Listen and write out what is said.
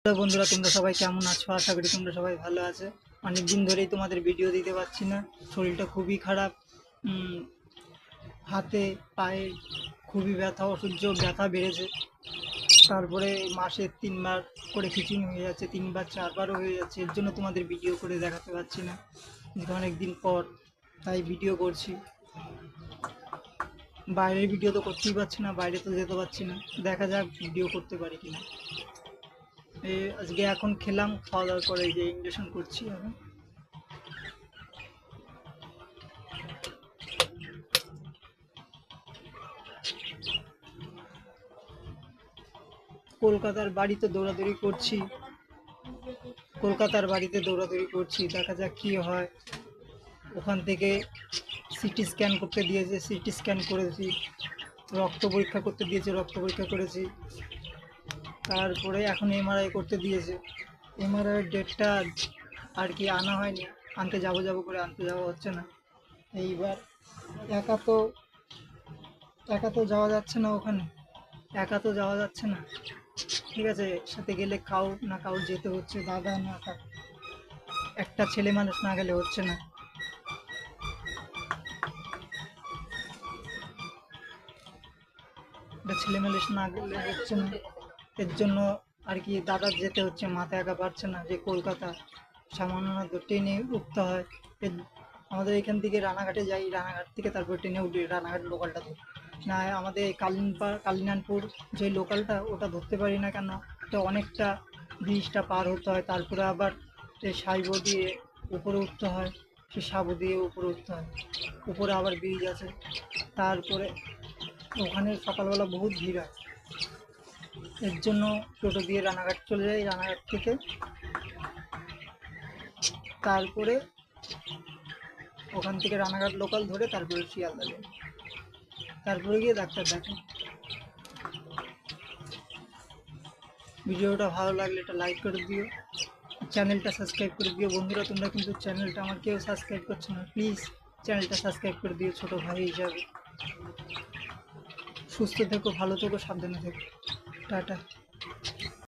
Hello বন্ধুরা, তোমরা সবাই কেমন আছো? আশা করি তোমরা সবাই ভালো আছো। অনেক দিন ধরেই তোমাদের ভিডিও দিতে পারছি না, শরীরটা খুবই খারাপ। হাতে পায়ে খুবই ব্যথা, অসহ্য ব্যথা বেড়েছে। তারপরে মাসে 3বার করে খিচুনি হয়ে যাচ্ছে, 3বার 4বারও হয়ে যাচ্ছে। এর জন্য তোমাদের ভিডিও করে দেখাতে পারছি না, অনেক দিন পর তাই ভিডিও করছি। বাইরের ভিডিও তো করতেই পারছি না, বাইরে তো যেতে পারছি না। দেখা যাক ভিডিও করতে পারি কিনা। আজকে এখন খেলাম, খাওয়া দাওয়ার পরে যে ইঞ্জেকশন করছি এখন। কলকাতার বাড়িতে দৌড়াদৌড়ি করছি, দেখা যাক কি হয়। ওখান থেকে সিটি স্ক্যান করতে দিয়েছে, সিটি স্ক্যান করেছি। রক্ত পরীক্ষা করতে দিয়েছে, রক্ত পরীক্ষা করেছি। তারপরে এখন এমআরআই করতে দিয়েছে। এমআরআই ডেটটা আর কি আনা হয়নি, আনতে যাবো করে আনতে যাওয়া হচ্ছে না। এইবার একা তো যাওয়া যাচ্ছে না ওখানে, ঠিক আছে। সাথে গেলে কাউ যেতে হচ্ছে, দাদা না একটা ছেলে মানুষ না গেলে হচ্ছে না। ছেলে মানুষ না গেলে হচ্ছে না। এর জন্য আর কি দাদা যেতে হচ্ছে, মাথা একা পারছে না যে কলকাতা সামান্য তো ট্রেনে উঠতে হয়। আমাদের এখান থেকে রানাঘাটে যাই, রানাঘাট থেকে তারপর ট্রেনে উঠি, রানাঘাট লোকালটা ধরি না। আমাদের কালিনানপুর যে লোকালটা, ওটা ধরতে পারি না কেন, তো অনেকটা ব্রিজটা পার হতে হয়। তারপরে আবার সাইবো দিয়ে উপরে উঠতে হয়, সে সাবো দিয়ে উপরে উঠতে হয়, উপরে আবার ব্রিজ আছে। তারপরে ওখানে সকালবেলা বহুত ভিড় হয়। এর জন্য টোটো দিয়ে রানাঘাট চলে যাই, রানাঘাট থেকে তারপরে ওখান থেকে রানাঘাট লোকাল ধরে তারপরে শিয়ালদা যাই, তারপরে গিয়ে ডাক্তার দেখাই। ভিডিওটা ভালো লাগলে একটা লাইক করে দিও, চ্যানেলটা সাবস্ক্রাইব করে দিও। বন্ধুরা, তোমরা কিন্তু চ্যানেলটা আমার কেউ সাবস্ক্রাইব করছো না, প্লিজ চ্যানেলটা সাবস্ক্রাইব করে দিও ছোটো ভাই হিসাবে। সুস্থ থেকো, ভালো থেকো, সাবধানে থেকো। টাটা।